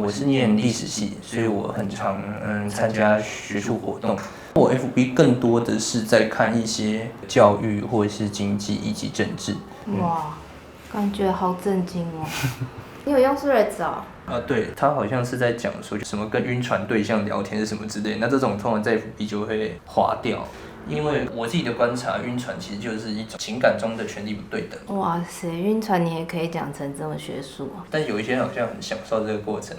我是念历史系，所以我很常参加学术活动。我 FB 更多的是在看一些教育或者是经济以及政治。哇，感觉好震惊哦！你有用 Threads 哦？对，他好像是在讲说什么跟晕船对象聊天是什么之类，那这种通常在 FB 就会划掉。因为我自己的观察，晕船其实就是一种情感中的权力不对等。哇塞，晕船你也可以讲成这么学术啊？但有一些人好像很享受这个过程，